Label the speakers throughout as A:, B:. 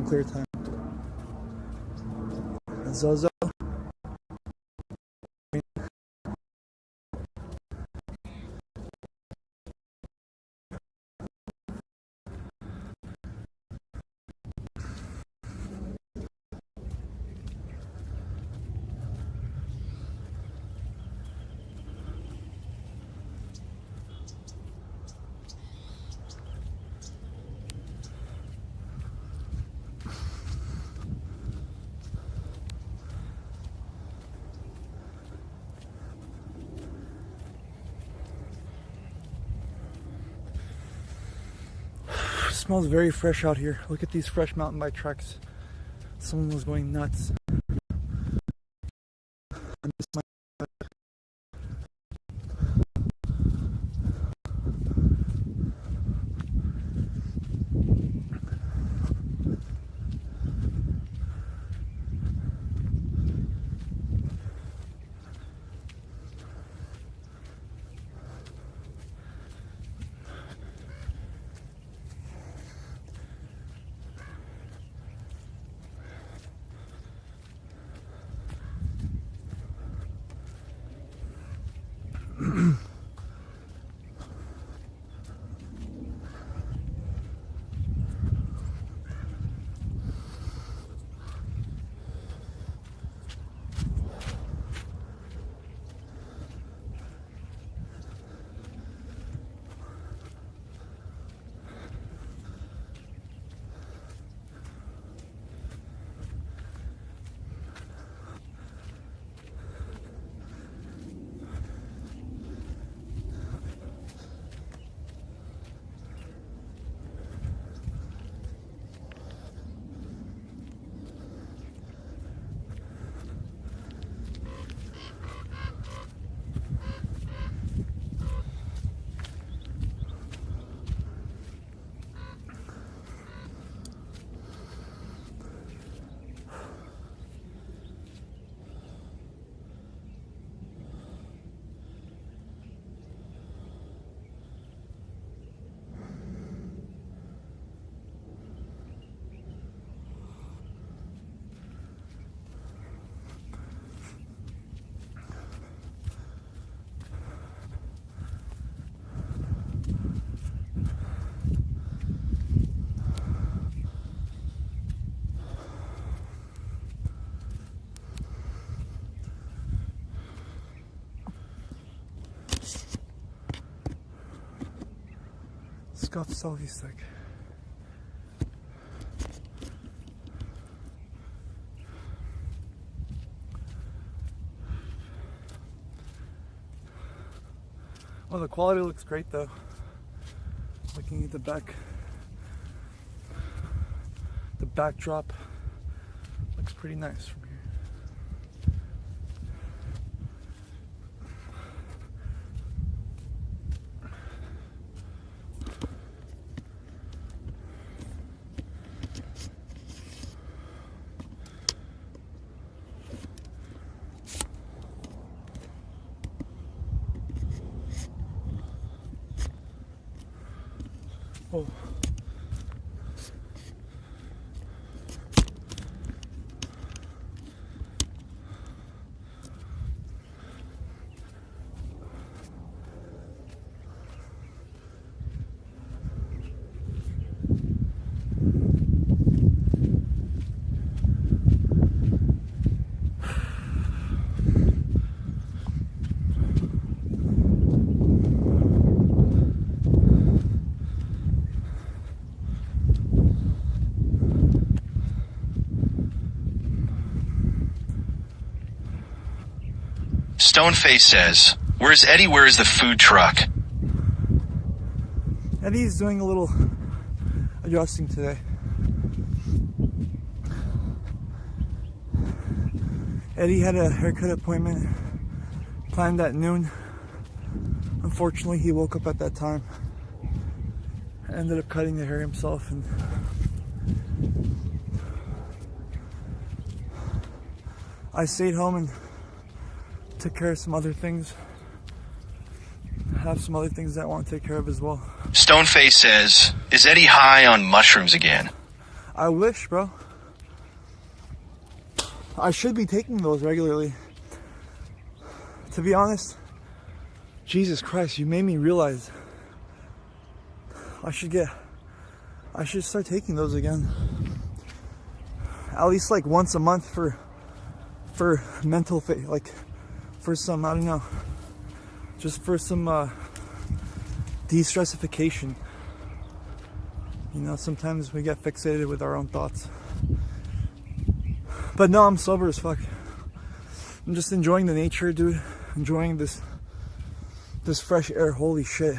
A: clear time. And Zozo. Smells very fresh out here. Look at these fresh mountain bike tracks. Someone was going nuts. I miss my scuff selfie stick. Well, the quality looks great though. Looking at the backdrop looks pretty nice from here. Oh.
B: Stoneface says, "Where's Eddie? Where is the food truck?"
A: Eddie's doing a little adjusting today. Eddie had a haircut appointment planned at noon. Unfortunately, he woke up at that time. Ended up cutting the hair himself, and I stayed home and took care of some other things. I have some other things that I want to take care of as well.
B: Stoneface says, "Is Eddie high on mushrooms again?"
A: I wish, bro. I should be taking those regularly. To be honest, Jesus Christ, you made me realize I should start taking those again. At least like once a month for mental like for some, I don't know, just for some de-stressification. You know, sometimes we get fixated with our own thoughts. But no, I'm sober as fuck. I'm just enjoying the nature, dude. Enjoying this fresh air. Holy shit.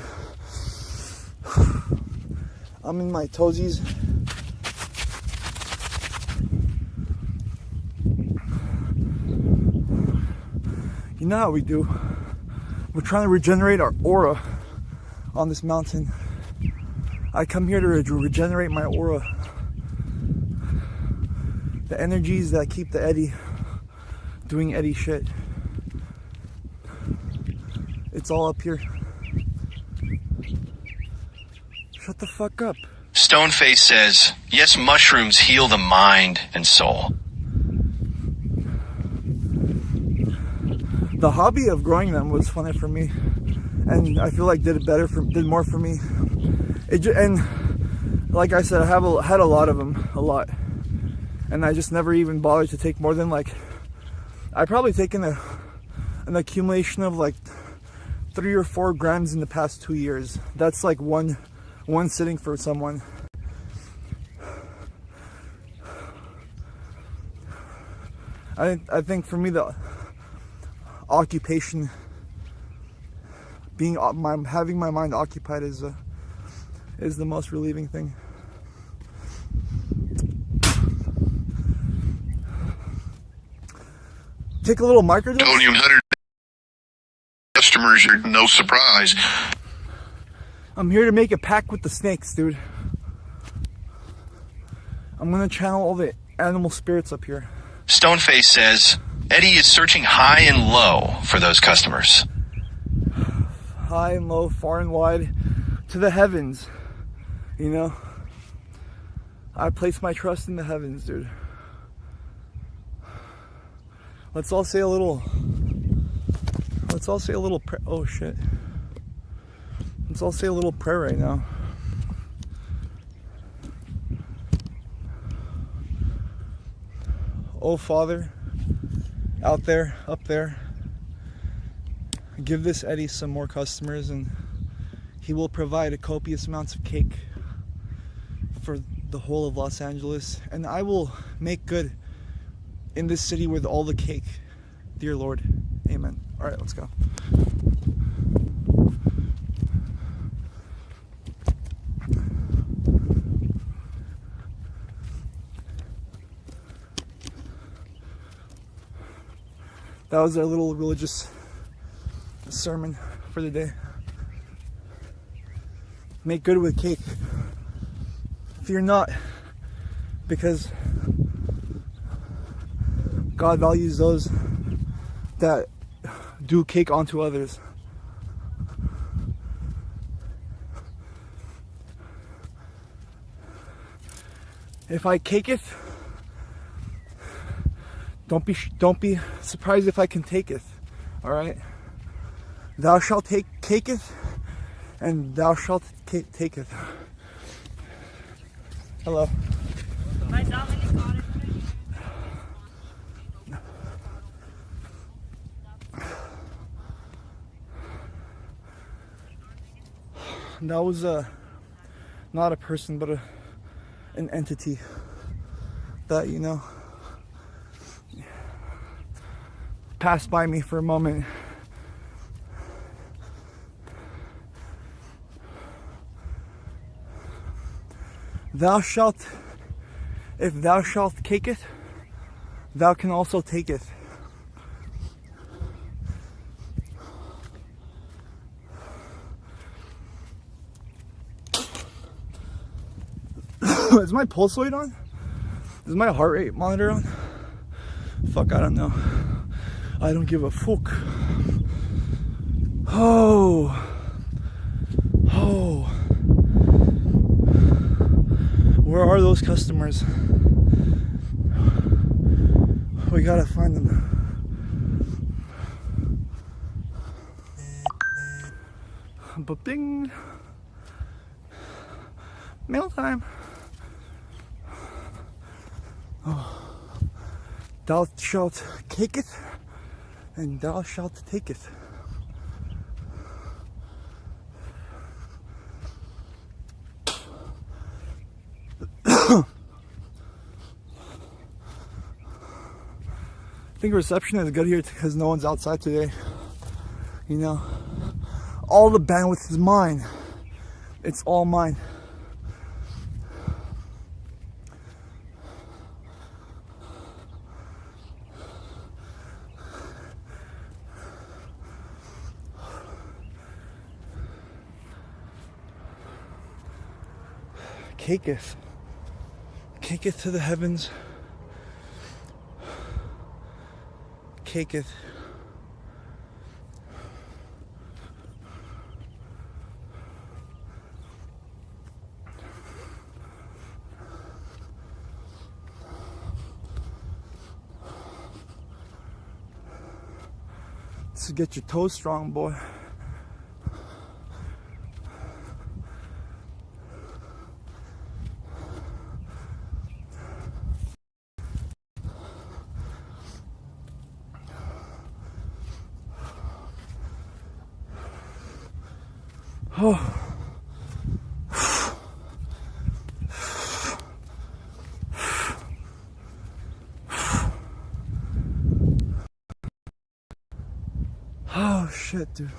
A: I'm in my toesies. You know how we do. We're trying to regenerate our aura on this mountain. I come here to regenerate my aura. The energies that keep the Eddie doing Eddie shit. It's all up here. Shut the fuck up.
B: Stoneface says, yes, mushrooms heal the mind and soul.
A: The hobby of growing them was funny for me, and I feel like did more for me. And like I said, I had a lot of them, and I just never even bothered to take more than like, I probably taken an accumulation of like 3 or 4 grams in the past 2 years. That's like one sitting for someone. I think for me the occupation, having my mind occupied is the most relieving thing. Take a little microdose.
C: Tony 100 customers are no surprise.
A: I'm here to make a pact with the snakes, dude. I'm gonna channel all the animal spirits up here.
B: Stoneface says, Eddie is searching high and low for those customers.
A: High and low, far and wide, to the heavens. You know? I place my trust in the heavens, dude. Let's all say a little prayer. Oh shit. Let's all say a little prayer right now. Oh Father, out there, up there, give this Eddie some more customers, and he will provide a copious amounts of cake for the whole of Los Angeles, and I will make good in this city with all the cake. Dear Lord, amen. All right, let's go. That was our little religious sermon for the day. Make good with cake. Fear not, because God values those that do cake onto others. If I caketh, don't be surprised if I can taketh. All right. Thou shalt taketh, and thou shalt taketh. Hello. That was not a person, but an entity that, you know, passed by me for a moment. Thou shalt, if thou shalt caketh, thou can also taketh. Is my pulse rate on? Is my heart rate monitor on? Fuck, I don't know. I don't give a fuck. Oh. Where are those those customers. We gotta find them. But ding! Mail time! Oh. Thou shalt take it, and thou shalt take it. I think reception is good here because no one's outside today. You know, all the bandwidth is mine. It's all mine. Caketh. Caketh to the heavens. Caketh. To get your toes strong, boy. Oh. Oh shit, dude.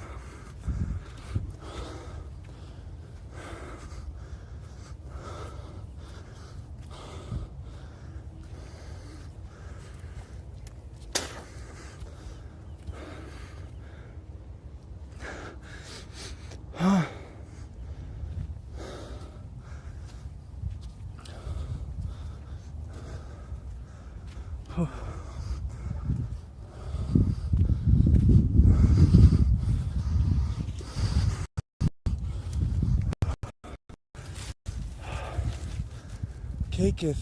A: Caketh.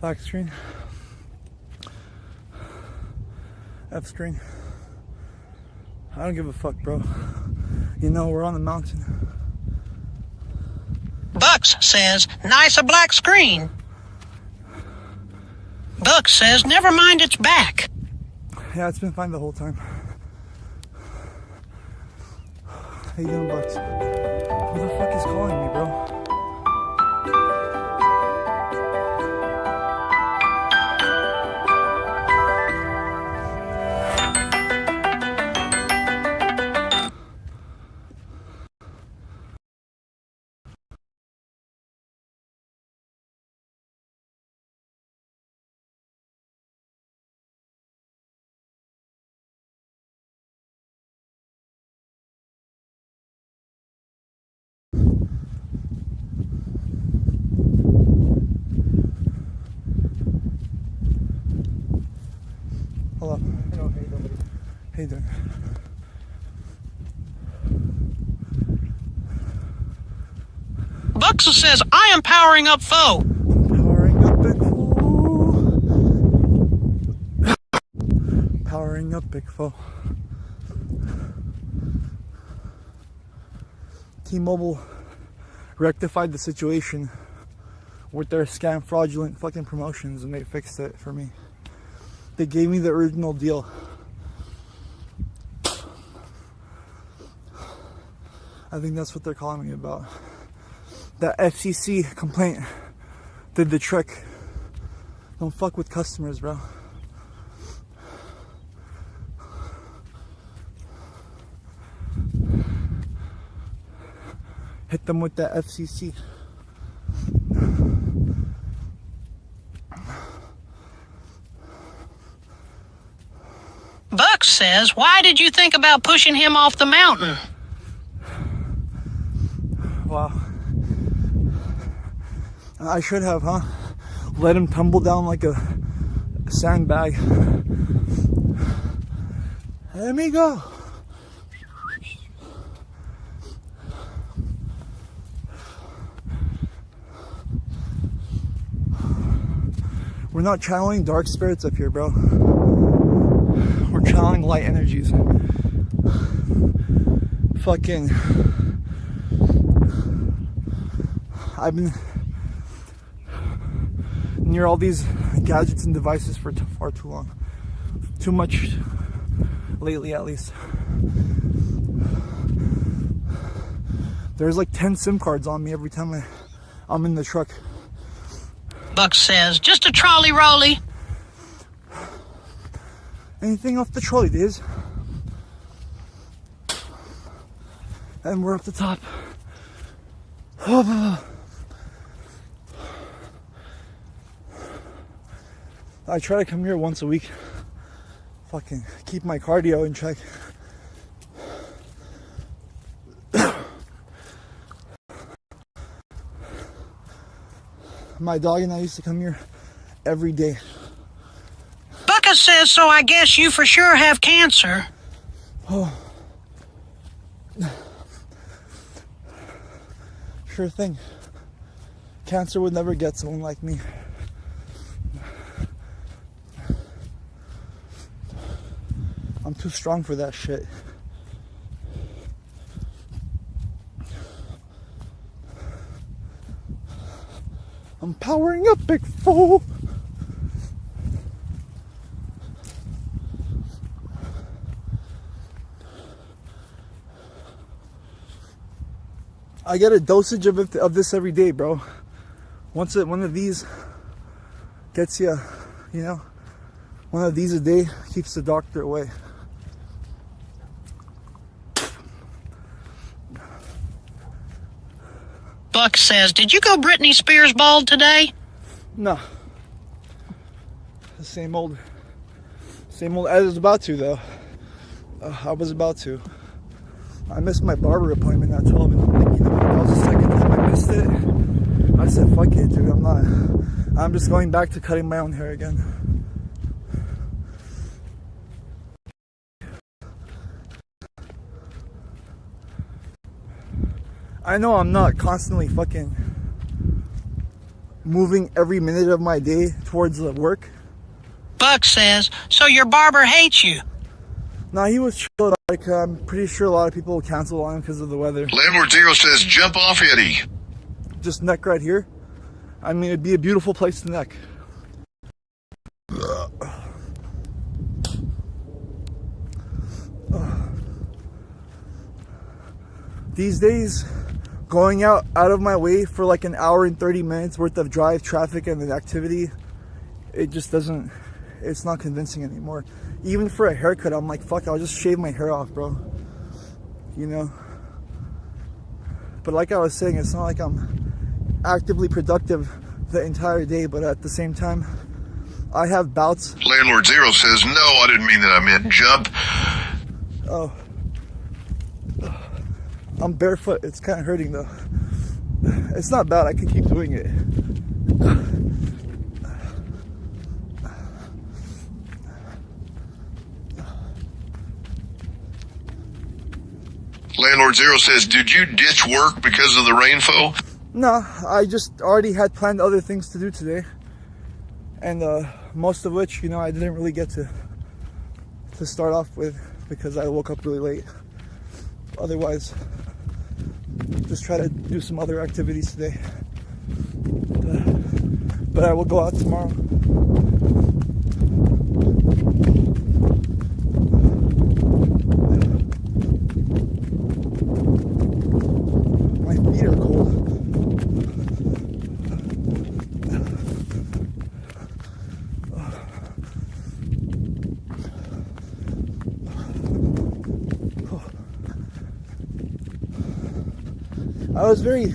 A: Black screen. F screen. I don't give a fuck, bro. You know, we're on the mountain.
D: Bucks says, nice a black screen. Bucks says, never mind, it's back.
A: Yeah, it's been fine the whole time. How you doing, Bucks? Who the fuck is calling me, bro? Hello. Hello, how you doing, buddy? How you doing?
D: Bucks says, I am powering up foe.
A: Powering up big foe. Powering up big foe. T-Mobile rectified the situation with their scam fraudulent fucking promotions, and they fixed it for me. They gave me the original deal. I think that's what they're calling me about. That FCC complaint did the trick. Don't fuck with customers, bro. Hit them with that FCC.
D: Buck says, why did you think about pushing him off the mountain?
A: Wow. I should have, huh? Let him tumble down like a sandbag. Let me go. We're not channeling dark spirits up here, bro. We're channeling light energies. Fucking... I've been near all these gadgets and devices for far too long. Too much lately, at least. There's like 10 SIM cards on me every time I'm in the truck.
D: Buck says, just a trolley rolly.
A: Anything off the trolley, Diz? And we're up the top. I try to come here once a week. Fucking keep my cardio in check. My dog and I used to come here every day.
D: Bucka says, so I guess you for sure have cancer.
A: Oh. Sure thing. Cancer would never get someone like me. I'm too strong for that shit. I'm powering up, big fool. I get a dosage of this every day, bro. One of these gets you, you know, one of these a day keeps the doctor away.
D: Buck says, did you go Britney Spears bald today?
A: No. The same old. I was about to, though. I was about to. I missed my barber appointment at 12. And, you know, that was the second time I missed it. I said, fuck it, dude. I'm just going back to cutting my own hair again. I know I'm not constantly fucking moving every minute of my day towards the work.
D: Buck says, so your barber hates you.
A: Nah, he was chill. Like, I'm pretty sure a lot of people will cancel on him because of the weather.
C: Landlord Zero says, jump off, Eddie.
A: Just neck right here. I mean, it'd be a beautiful place to neck. These days, going out of my way for like an hour and 30 minutes worth of drive, traffic, and activity, it just doesn't, it's not convincing anymore. Even for a haircut, I'm like, fuck, I'll just shave my hair off, bro. You know? But like I was saying, it's not like I'm actively productive the entire day, but at the same time, I have bouts.
C: Landlord Zero says, no, I didn't mean that. I meant jump.
A: Oh. I'm barefoot. It's kind of hurting though. It's not bad. I can keep doing it.
C: Landlord Zero says, did you ditch work because of the rainfall?
A: No, I just already had planned other things to do today. And most of which, you know, I didn't really get to start off with because I woke up really late. Otherwise, just try to do some other activities today. But I will go out tomorrow. My feet are cold. I was very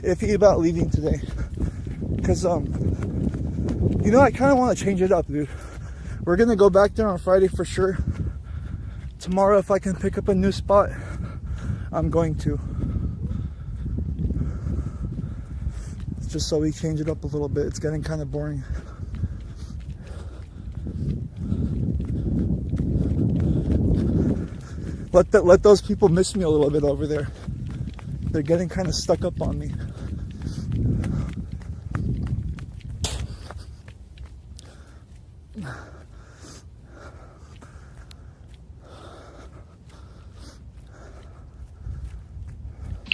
A: iffy about leaving today because you know, I kind of want to change it up, dude. We're gonna go back there on Friday for sure. Tomorrow, if I can pick up a new spot, I'm going to. It's just so we change it up a little bit. It's getting kind of boring. Let those people miss me a little bit over there. They're getting kind of stuck up on me.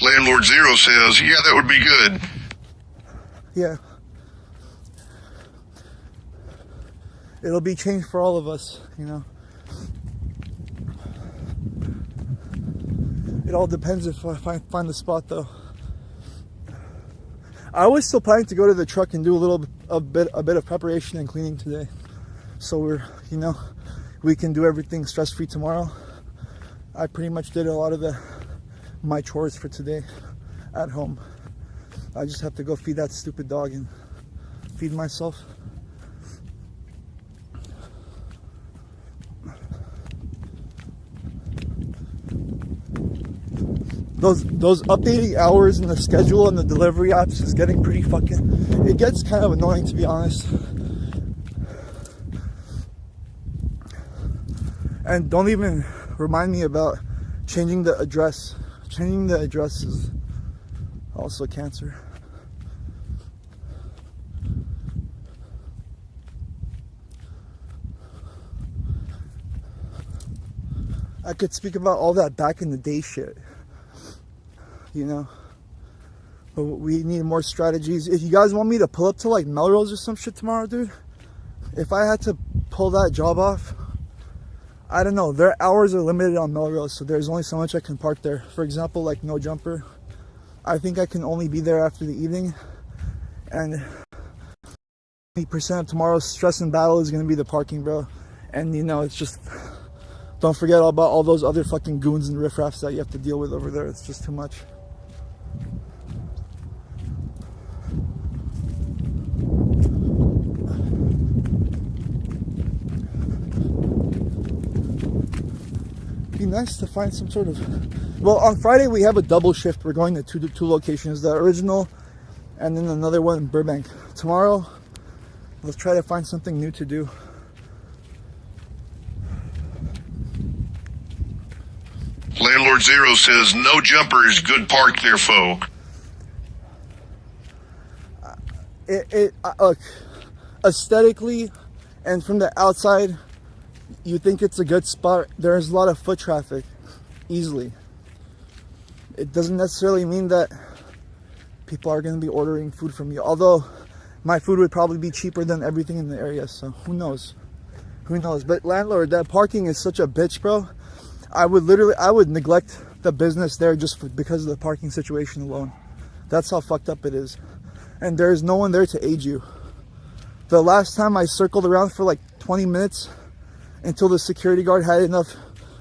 C: Landlord Zero says, yeah, that would be good.
A: Yeah. It'll be changed for all of us, you know. It all depends if I find the spot, though. I was still planning to go to the truck and do a bit of preparation and cleaning today, so we can do everything stress-free tomorrow. I pretty much did a lot of my chores for today at home. I just have to go feed that stupid dog and feed myself. Those updating hours in the schedule and the delivery apps is getting pretty fucking, it gets kind of annoying, to be honest. And don't even remind me about changing the address. Changing the address is also cancer. I could speak about all that back in the day shit, you know, but we need more strategies. If you guys want me to pull up to like Melrose or some shit tomorrow, dude, if I had to pull that job off, I don't know, their hours are limited on Melrose, so there's only so much I can park there. For example, like No Jumper, I think I can only be there after the evening, and 80% of tomorrow's stress and battle is going to be the parking, bro. And you know, it's just, don't forget about all those other fucking goons and riffraffs that you have to deal with over there. It's just too much. Be nice to find some sort of, well, on Friday we have a double shift. We're going to two locations, the original and then another one in Burbank. Tomorrow let's try to find something new to do.
C: Landlord Zero says, no jumper is good park there, folk.
A: Look, aesthetically and from the outside, you think it's a good spot. There's a lot of foot traffic, easily. It doesn't necessarily mean that people are going to be ordering food from you. Although, my food would probably be cheaper than everything in the area, so who knows? Who knows? But landlord, that parking is such a bitch, bro. I would neglect the business there just because of the parking situation alone. That's how fucked up it is. And there's no one there to aid you. The last time I circled around for like 20 minutes until the security guard had enough,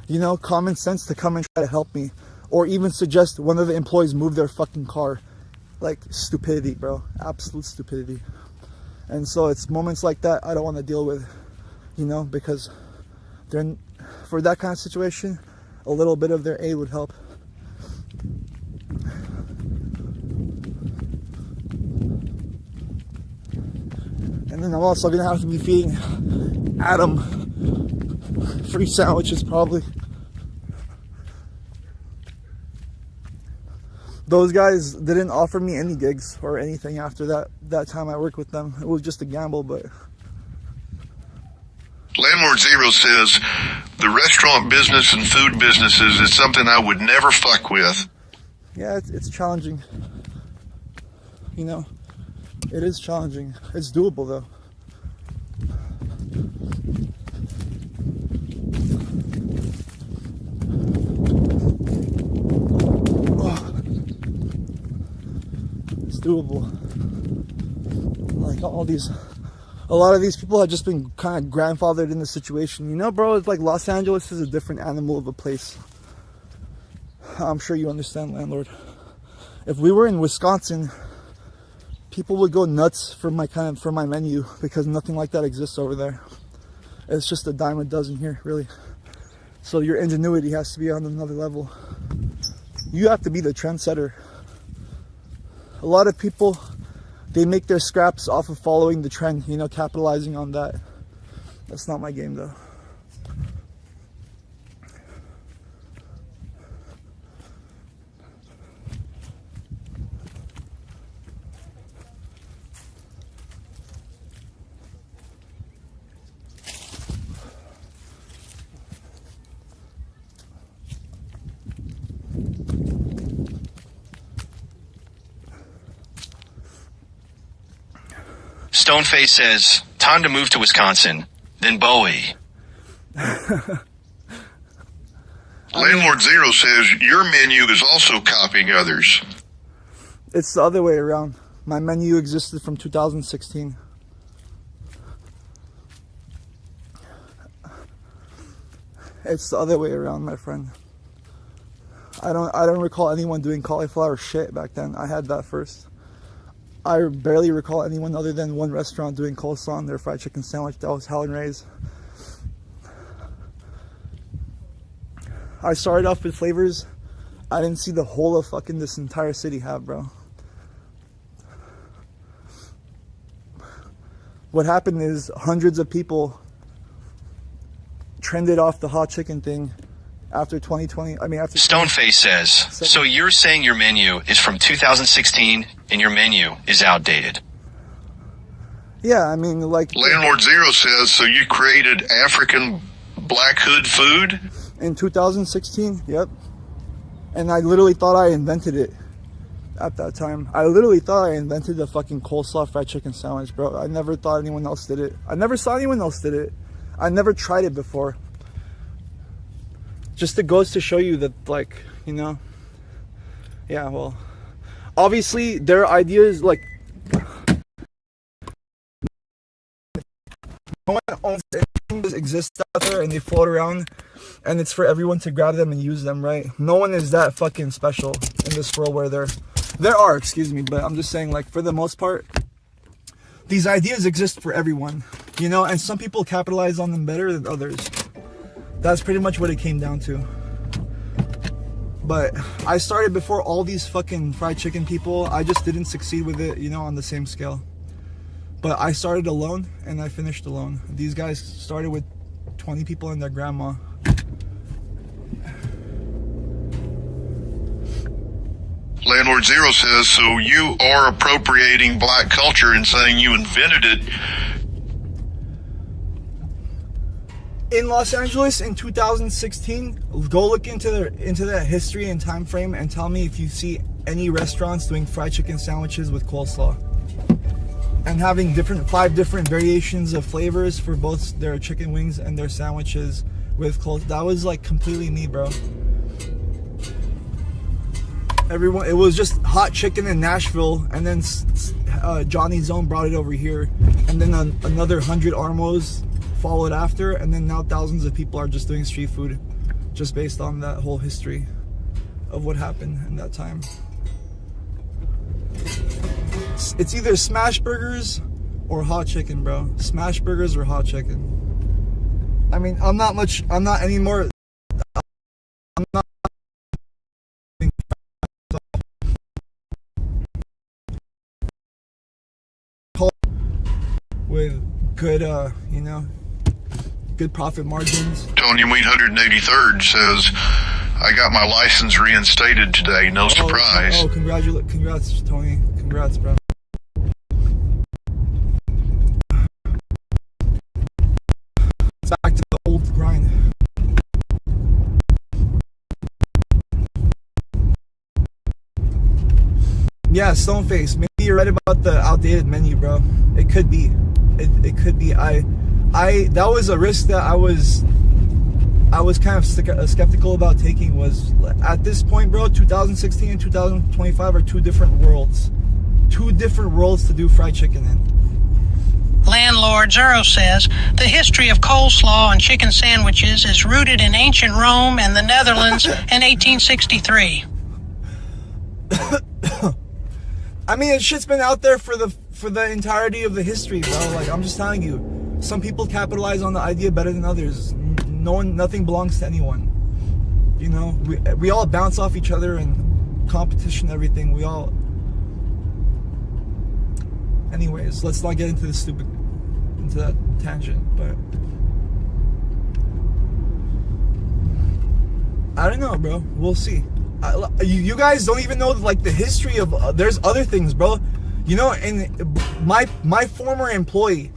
A: you know, common sense to come and try to help me, or even suggest one of the employees move their fucking car. Like, stupidity, bro. Absolute stupidity. And so it's moments like that I don't want to deal with, you know, because they're, for that kind of situation, a little bit of their aid would help. And then I'm also gonna have to be feeding Adam free sandwiches, probably. Those guys didn't offer me any gigs or anything after that time I worked with them. It was just a gamble, but
C: Landlord Zero says, the restaurant business and food businesses is something I would never fuck with.
A: Yeah, it's challenging. You know, it is challenging. It's doable though. It's doable. Like a lot of these people have just been kind of grandfathered in the situation. You know, bro, it's like Los Angeles is a different animal of a place. I'm sure you understand, landlord. If we were in Wisconsin, people would go nuts for my menu because nothing like that exists over there. It's just a dime a dozen here, really. So your ingenuity has to be on another level. You have to be the trendsetter. A lot of people, they make their scraps off of following the trend, you know, capitalizing on that. That's not my game though.
B: Stoneface says, time to move to Wisconsin. Then Bowie.
C: Landlord Zero says your menu is also copying others.
A: It's the other way around. My menu existed from 2016. It's the other way around, my friend. I don't recall anyone doing cauliflower shit back then. I had that first. I barely recall anyone other than one restaurant doing coleslaw on their fried chicken sandwich. That was Helen Ray's. I started off with flavors I didn't see the whole of fucking this entire city have, bro. What happened is hundreds of people trended off the hot chicken thing after 2020.
B: Stoneface says, so you're saying your menu is from 2016 and your menu is outdated?
A: Yeah, I mean, like...
C: Landlord Zero says, so you created African Black Hood food?
A: In 2016, yep. And I literally thought I invented it at that time. I literally thought I invented the fucking coleslaw fried chicken sandwich, bro. I never thought anyone else did it. I never saw anyone else did it. I never tried it before. Just it goes to show you that, like, you know, yeah, well, obviously their ideas, like, no one owns anything that exists out there and they float around and it's for everyone to grab them and use them, right? No one is that fucking special in this world where there are, excuse me, but I'm just saying, like, for the most part, these ideas exist for everyone, you know, and some people capitalize on them better than others. That's pretty much what it came down to. But I started before all these fucking fried chicken people. I just didn't succeed with it, you know, on the same scale. But I started alone and I finished alone. These guys started with 20 people and their grandma.
C: Landlord Zero says, so you are appropriating black culture and saying you invented it.
A: In Los Angeles in 2016, go look into that history and time frame and tell me if you see any restaurants doing fried chicken sandwiches with coleslaw and having 5 different variations of flavors for both their chicken wings and their sandwiches with coleslaw. That was like completely me, bro. It was just hot chicken in Nashville, and then Johnny Zone brought it over here, and then another 100 Armos followed after, and then now thousands of people are just doing street food just based on that whole history of what happened in that time. It's either smash burgers or hot chicken, bro. Smash burgers or hot chicken. I mean, I'm not anymore. I'm not with good, you know, good profit margins.
C: Tony Ween 183rd says, I got my license reinstated today. No surprise.
A: Congrats, Tony. Congrats, bro. It's back to the old grind. I Yeah, Stoneface. Maybe you're right about the outdated menu, bro. It could be. It could be. That was a risk that I was kind of skeptical about taking. Was at this point, bro, 2016 and 2025 are two different worlds. Two different worlds to do fried chicken in.
D: Landlord Zero says the history of coleslaw and chicken sandwiches is rooted in ancient Rome and the Netherlands in 1863.
A: I mean, it shit's been out there for the entirety of the history, bro. Like, I'm just telling you, some people capitalize on the idea better than others. Nothing belongs to anyone. You know, we all bounce off each other and competition, everything. We all. Anyways, let's not get into that tangent, but I don't know, bro. We'll see. You guys don't even know like the history of. There's other things, bro. You know, and my former employee,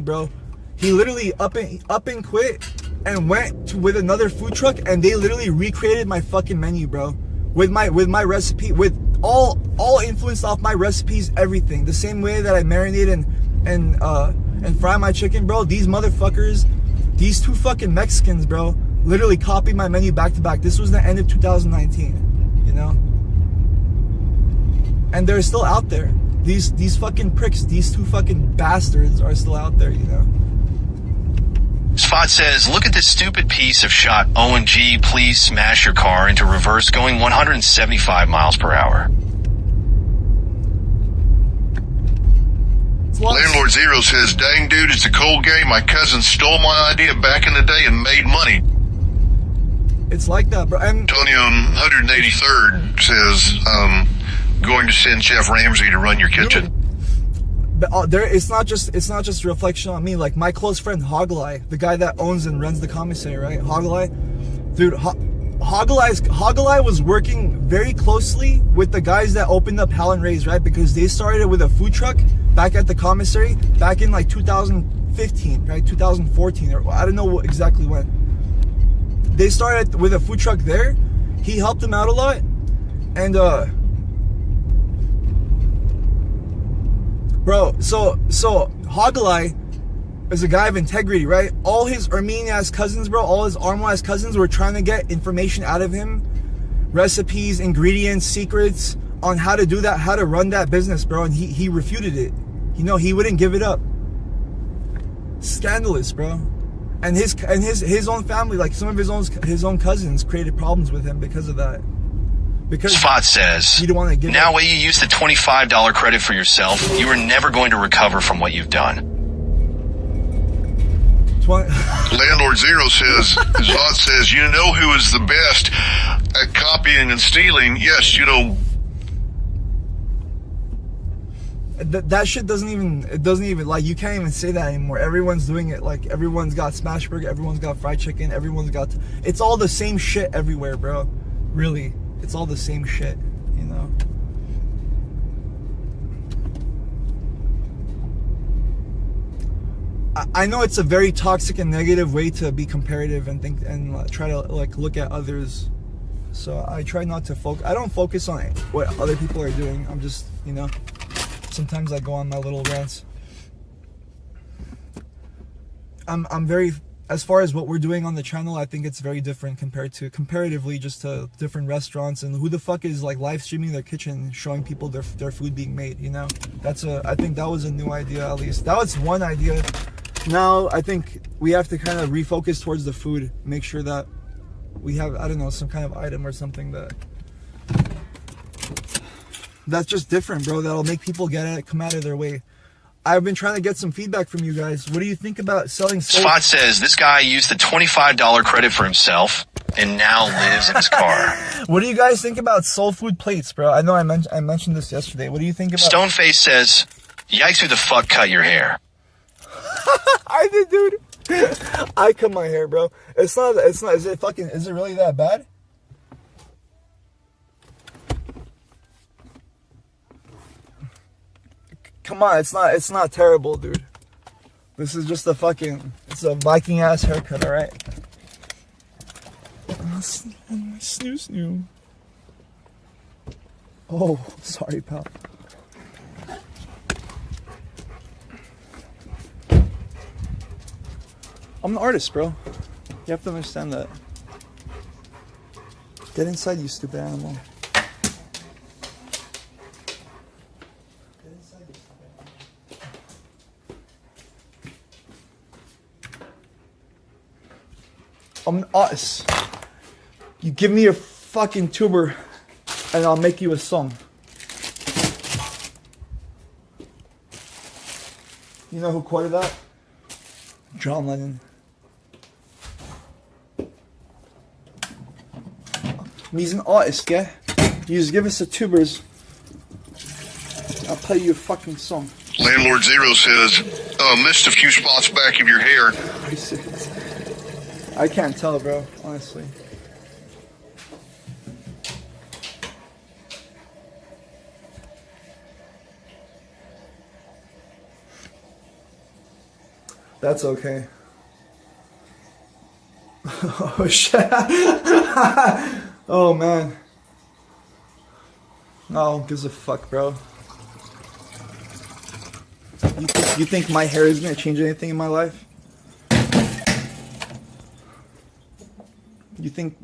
A: bro, he literally up and quit and went with another food truck, and they literally recreated my fucking menu, bro, with my recipe, with all influenced off my recipes, everything. The same way that I marinate and fry my chicken, bro. These motherfuckers, these two fucking Mexicans, bro, literally copied my menu back to back. This was the end of 2019, you know? And they're still out there. These fucking pricks, these two fucking bastards are still out there, you know?
B: Spot says, look at this stupid piece of shot. OMG, please smash your car into reverse going 175 miles per hour.
C: Landlord Zero says, dang dude, it's a cold game. My cousin stole my idea back in the day and made money.
A: It's like that, bro. And
C: Tony on 183rd says, going to send Chef Ramsay to run your kitchen.
A: it's not just a reflection on me. Like my close friend Hogleye, the guy that owns and runs the commissary, right? Hogleye, dude. Hogleye was working very closely with the guys that opened up Hal and Ray's, right? Because they started with a food truck back at the commissary back in like 2015, right? 2014, or I don't know exactly when. They started with a food truck there. He helped them out a lot, and bro, so Hogleye is a guy of integrity, right? All his Armenian-ass cousins, bro, all his Armo-ass cousins were trying to get information out of him, recipes, ingredients, secrets on how to do that, how to run that business, bro, and he refuted it. You know, he wouldn't give it up. Scandalous, bro. And his own family, like some of his own cousins, created problems with him because of that. Because
B: Spot says,
A: he didn't want to give
B: now way you use the $25 credit for yourself, you are never going to recover from what you've done.
C: Landlord Zero says, Zod says, you know who is the best at copying and stealing? Yes, you know.
A: That shit doesn't even, like, you can't even say that anymore. Everyone's doing it. Like, everyone's got smash burger, everyone's got fried chicken, everyone's got, it's all the same shit everywhere, bro. Really. It's all the same shit, you know? I know it's a very toxic and negative way to be comparative and think and try to like look at others. So I try not to focus. I don't focus on what other people are doing. I'm just, you know, sometimes I go on my little rants. I'm very, as far as what we're doing on the channel, I think it's very different comparatively just to different restaurants. And who the fuck is like live streaming their kitchen, showing people their food being made, you know? I think that was a new idea, at least. That was one idea. Now I think we have to kind of refocus towards the food, make sure that we have, I don't know, some kind of item or something that's just different, bro, that'll make people get it, come out of their way. I've been trying to get some feedback from you guys. What do you think about selling soul?
B: Spot says this guy used the $25 credit for himself and now lives in his car.
A: What do you guys think about soul food plates, bro? I know I mentioned this yesterday. What do you think about
B: Stoneface says, yikes, who the fuck cut your hair?
A: I did, dude. I cut my hair, bro. It's not, is it really that bad? Come on, it's not terrible, dude. This is just it's a Viking ass haircut, alright? Snoo. Oh, sorry, pal. I'm an artist, bro. You have to understand that. Get inside, you stupid animal. Get inside, you stupid animal. I'm an artist. You give me your fucking tuber and I'll make you a song. You know who quoted that? John Lennon. He's an artist, yeah? You just give us the tubers. I'll play you a fucking song.
C: Landlord Zero says, missed a few spots back of your hair.
A: Are you serious? I can't tell, bro, honestly. That's okay. Oh shit. Oh man. No, who gives a fuck, bro. You think my hair is gonna change anything in my life? You think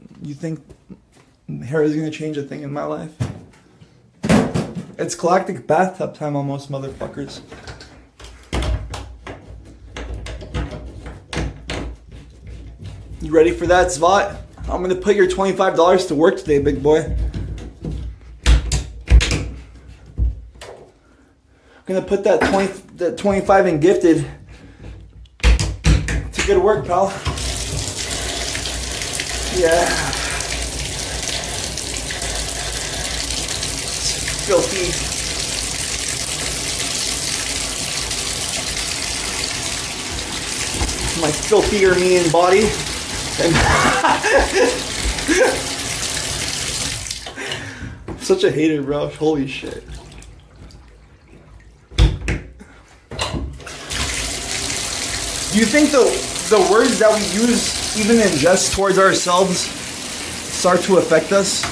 A: hair is gonna change a thing in my life? It's galactic bathtub time almost, motherfuckers. You ready for that, Svot? I'm gonna put your $25 to work today, big boy. I'm gonna put that 25 in gifted to good work, pal. Yeah. Filthy. My filthy Armenian body. Such a hater, bro. Holy shit. Do you think the words that we use, even in jest towards ourselves, start to affect us?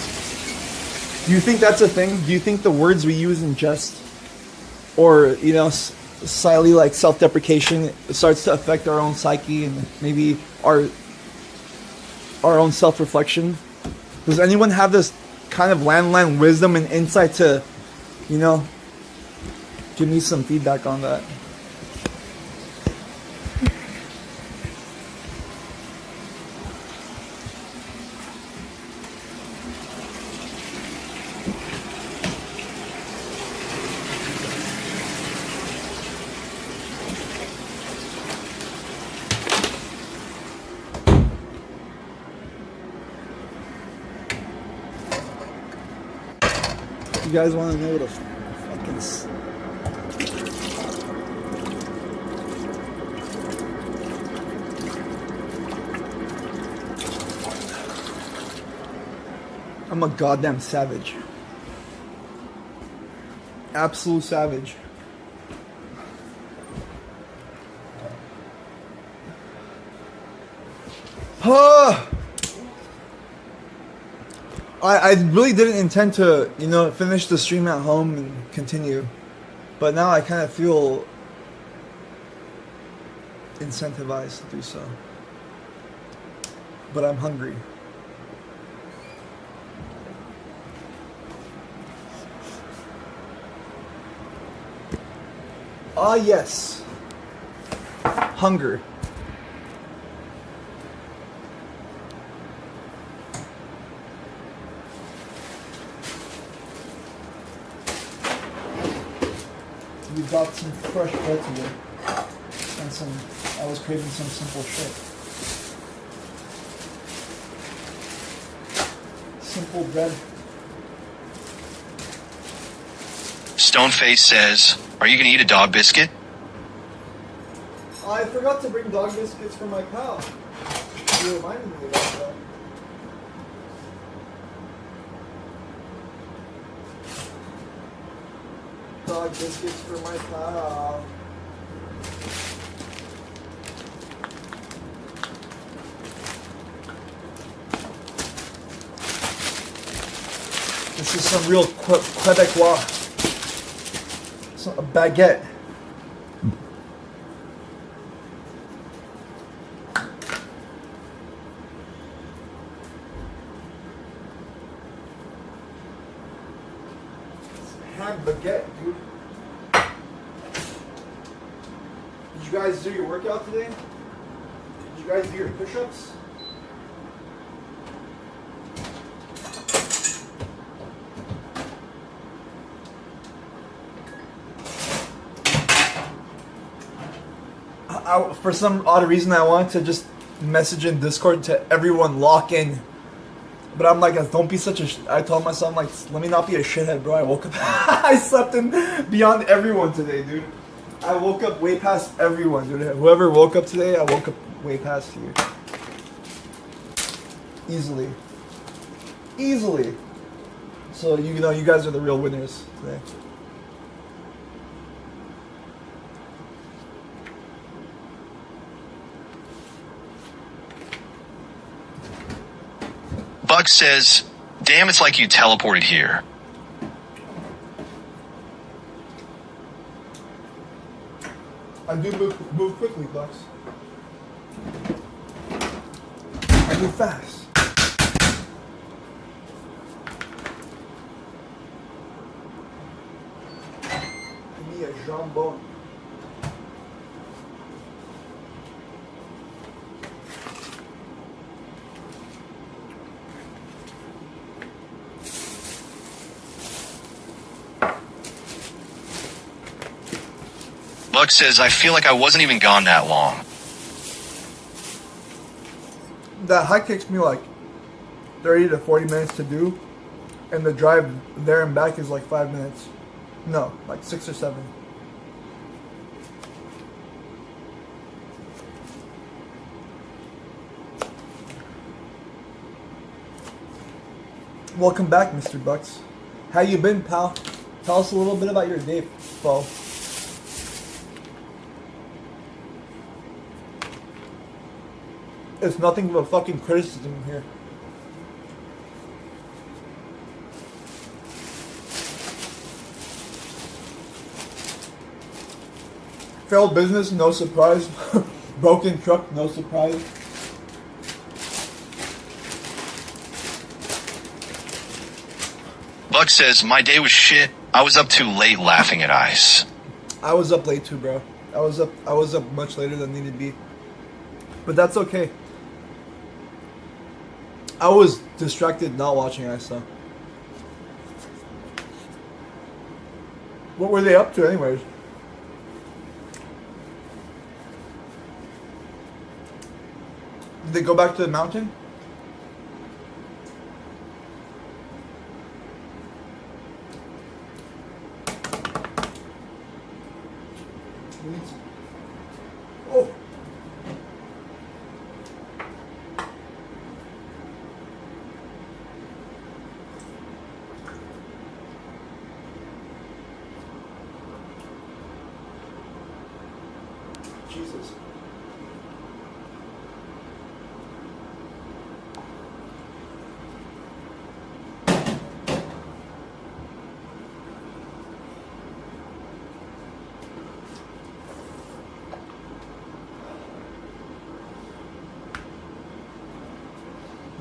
A: Do you think that's a thing? Do you think the words we use in jest, or slightly like self-deprecation, starts to affect our own psyche and maybe our own self-reflection? Does anyone have this kind of landline wisdom and insight to, give me some feedback on that? You guys want to know what a fucking... I'm a goddamn savage. Absolute savage. I really didn't intend to, finish the stream at home and continue. But now I kind of feel incentivized to do so. But I'm hungry. Ah, yes. Hunger. We got some fresh bread today. And I was craving some simple shit. Simple bread.
B: Stoneface says, are you going to eat a dog biscuit?
A: I forgot to bring dog biscuits for my pal. You reminded me about that. Dog biscuits for my pal. This is some real Quebecois. A baguette. Ham baguette, dude. Did you guys do your workout today? Did you guys do your push-ups? For some odd reason, I wanted to just message in Discord to everyone, lock in. But I'm like, don't be such a. I told myself, I'm like, let me not be a shithead, bro. I woke up. I slept in beyond everyone today, dude. I woke up way past everyone, dude. Whoever woke up today, I woke up way past you. Easily. So, you know, you guys are the real winners today.
B: Buck says, damn, it's like you teleported here.
A: I do move quickly, Bucks. I move fast. Give me a jambon.
B: Buck says, I feel like I wasn't even gone that long.
A: That hike takes me like 30 to 40 minutes to do, and the drive there and back is like 5 minutes. No, like 6 or 7. Welcome back, Mr. Bucks. How you been, pal? Tell us a little bit about your day, Bo. It's nothing but fucking criticism here. Failed business, no surprise. Broken truck, no surprise.
B: Buck says, my day was shit. I was up too late laughing at ice.
A: I was up late too, bro. I was up much later than needed to be. But that's okay. I was distracted not watching ice though. What were they up to anyways? Did they go back to the mountain? Oh. Jesus.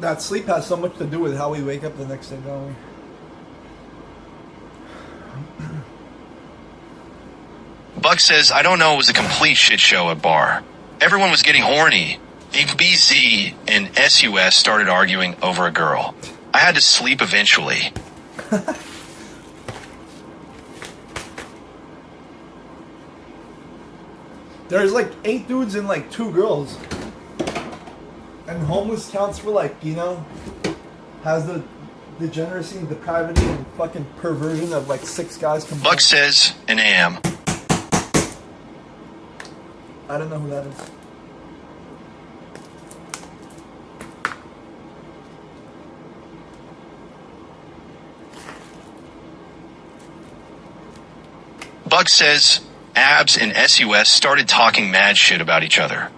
A: That sleep has so much to do with how we wake up the next day, don't we?
B: Buck says, I don't know, it was a complete shit show at bar. Everyone was getting horny. BZ and SUS started arguing over a girl. I had to sleep eventually.
A: There's like 8 dudes and like 2 girls. And homeless counts for like, you know, has the degeneracy and depravity and fucking perversion of like 6 guys combined.
B: Buck says, an am.
A: I don't know who that is.
B: Buck says, Abs and SUS started talking mad shit about each other.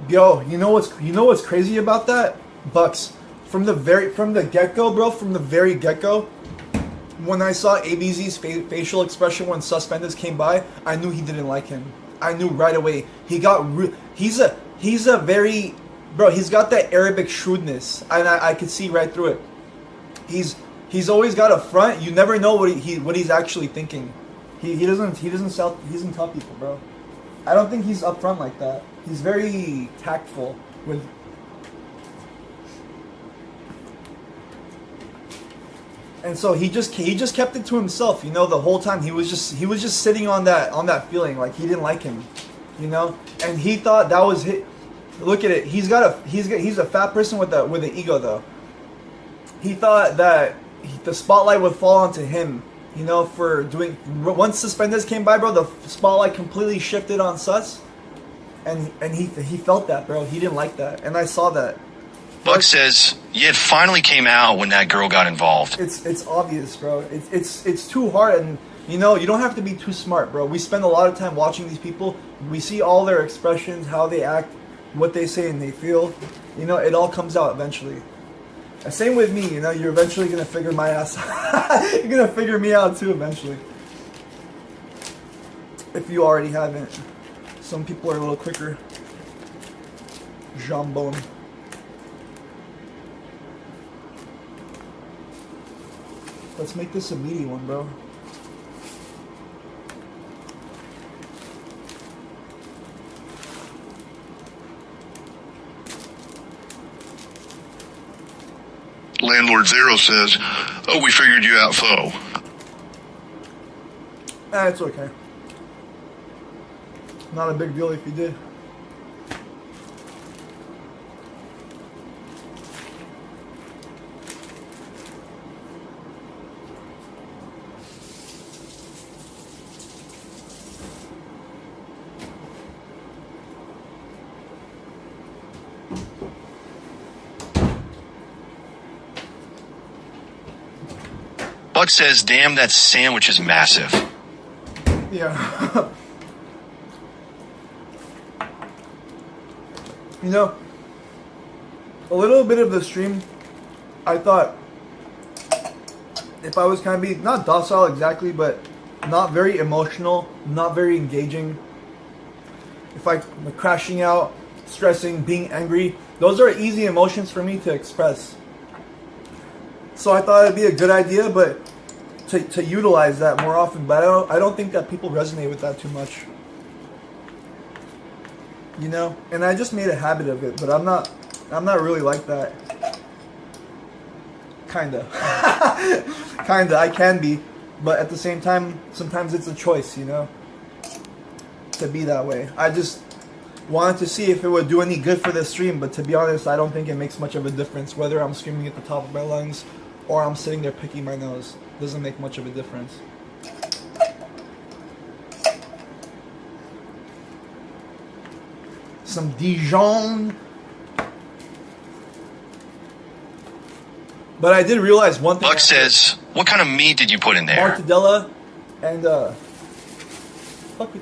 A: Yo, you know what's crazy about that? Bucks, from the get-go, bro, from the very get-go, when I saw ABZ's facial expression when Suspenders came by, I knew he didn't like him. I knew right away. He's a very, bro, he's got that Arabic shrewdness, and I could see right through it. He's always got a front. You never know what he's actually thinking. He doesn't tell people, bro. I don't think he's upfront like that. He's very tactful with. And so he just kept it to himself, you know, the whole time. He was just sitting on that feeling, like he didn't like him, you know, and he thought that was his. Look at it. He's a fat person with an ego though. He thought that the spotlight would fall onto him, you know, for doing. Once Suspenders came by, bro, the spotlight completely shifted on Sus, and he felt that, bro. He didn't like that, and I saw that.
B: Buck says, yeah, it finally came out when that girl got involved.
A: It's obvious, bro. It's too hard, and you know, you don't have to be too smart, bro. We spend a lot of time watching these people. We see all their expressions, how they act, what they say and they feel. You know, it all comes out eventually. And same with me, you know, you're eventually gonna figure my ass out. You're gonna figure me out too eventually. If you already haven't. Some people are a little quicker. Jambon. Let's make this a meaty one, bro.
C: Landlord Zero says, oh, we figured you out, foe.
A: It's okay. Not a big deal if you did.
B: Buck says, damn, that sandwich is massive.
A: Yeah. You know, a little bit of the stream, I thought, if I was kind of being, not docile exactly, but not very emotional, not very engaging, if I were crashing out, stressing, being angry, those are easy emotions for me to express. So I thought it'd be a good idea, but to utilize that more often. But I don't think that people resonate with that too much. You know, and I just made a habit of it. But I'm not really like that. Kinda, kinda. I can be, but at the same time, sometimes it's a choice. You know, to be that way. I just wanted to see if it would do any good for the stream. But to be honest, I don't think it makes much of a difference whether I'm screaming at the top of my lungs or I'm sitting there picking my nose. Doesn't make much of a difference. Some Dijon. But I did realize one thing.
B: Buck says, what kind of meat did you put in there?
A: Mortadella and fuck it.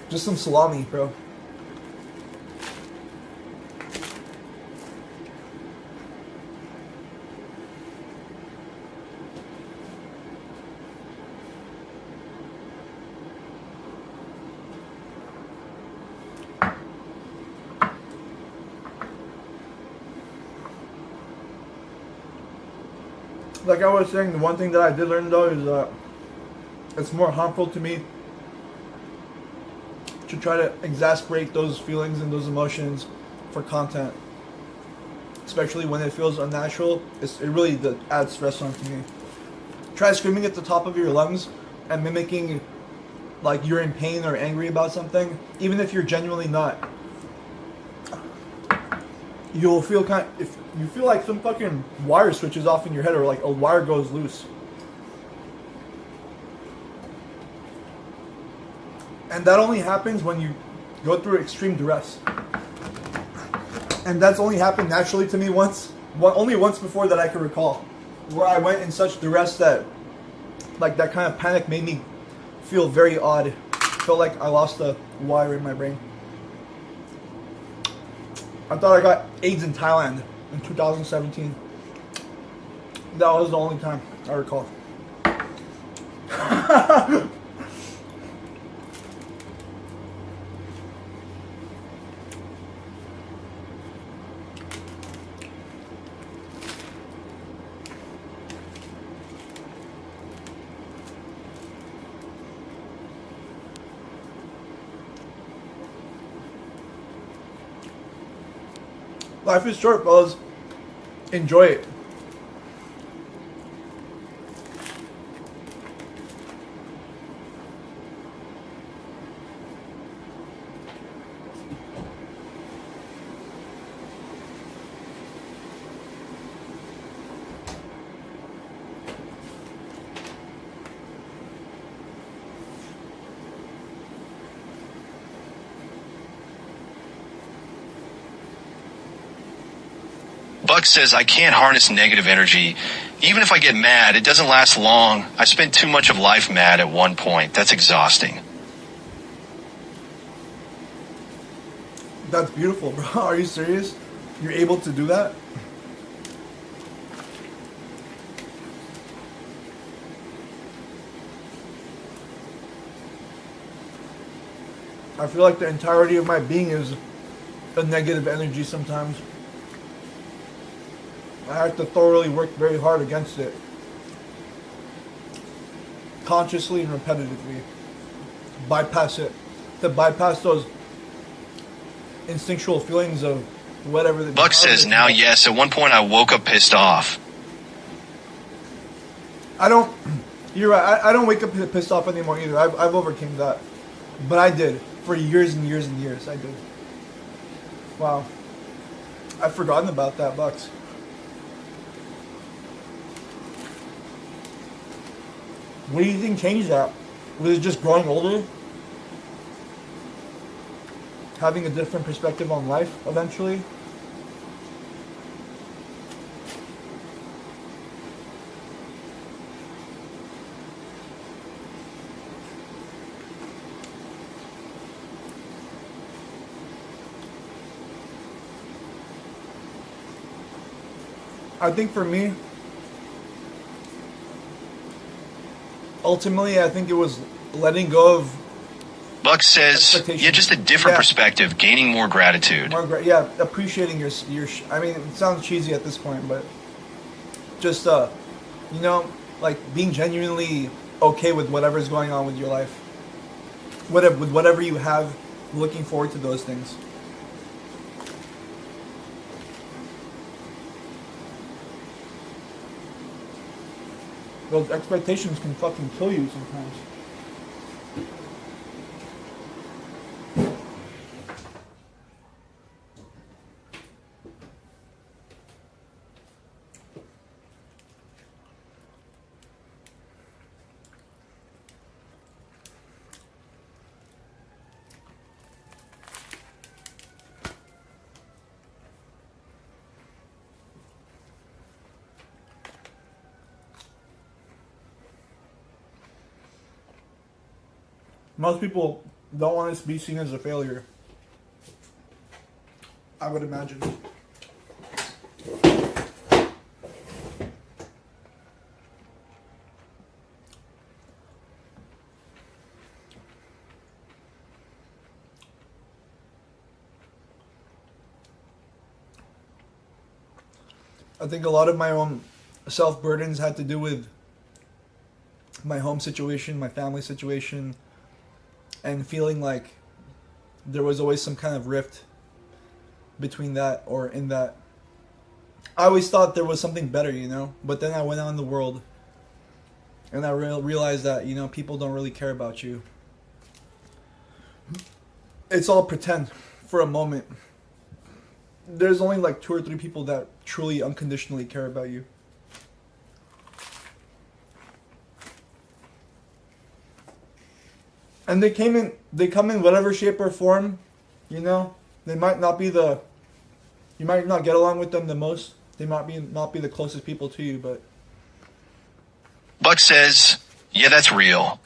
A: Just some salami, bro. Like I was saying, the one thing that I did learn though is it's more harmful to me to try to exasperate those feelings and those emotions for content, especially when it feels unnatural. It really adds stress onto me. Try screaming at the top of your lungs and mimicking like you're in pain or angry about something, even if you're genuinely not. You'll feel if you feel like some fucking wire switches off in your head or like a wire goes loose. And that only happens when you go through extreme duress. And that's only happened naturally to me only once before that I can recall, where I went in such duress that like that kind of panic made me feel very odd. Felt like I lost a wire in my brain. I thought I got AIDS in Thailand. in 2017. That was the only time I recall. Life is short, fellas. Enjoy it.
B: Buck says, I can't harness negative energy. Even if I get mad, it doesn't last long. I spent too much of life mad at one point. That's exhausting.
A: That's beautiful, bro. Are you serious? You're able to do that? I feel like the entirety of my being is a negative energy sometimes. I have to thoroughly work very hard against it. Consciously and repetitively. Bypass it. To bypass those instinctual feelings of whatever the
B: Buck says, now yes, at one point I woke up pissed off.
A: You're right, I don't wake up pissed off anymore either. I've overcame that. But I did. For years and years and years, I did. Wow. I've forgotten about that, Bucks. What do you think changed that? Was it just growing older? Having a different perspective on life eventually? I think for me, ultimately, I think it was letting go of.
B: Buck says, yeah, just a different perspective, gaining more gratitude.
A: Yeah, appreciating your. I mean, it sounds cheesy at this point, but just you know, like being genuinely okay with whatever's going on with your life, with whatever you have, looking forward to those things. Those expectations can fucking kill you sometimes. Most people don't want to be seen as a failure, I would imagine. I think a lot of my own self-burdens had to do with my home situation, my family situation, and feeling like there was always some kind of rift between that or in that. I always thought there was something better, you know? But then I went out in the world and I realized that, you know, people don't really care about you. It's all pretend for a moment. There's only like 2 or 3 people that truly unconditionally care about you. And they come in whatever shape or form, you know. They might not be you might not get along with them the most. They might not be the closest people to you, but.
B: Buck says, yeah, that's real.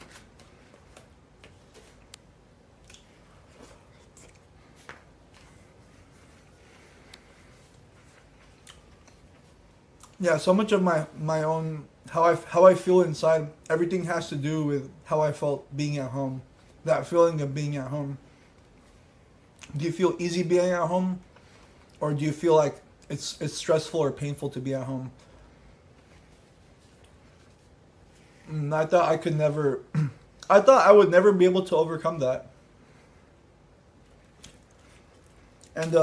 A: Yeah, so much of my own how I feel inside, everything has to do with how I felt being at home. That feeling of being at home. Do you feel easy being at home, or do you feel like it's stressful or painful to be at home? I thought I could never I thought I would never be able to overcome that. And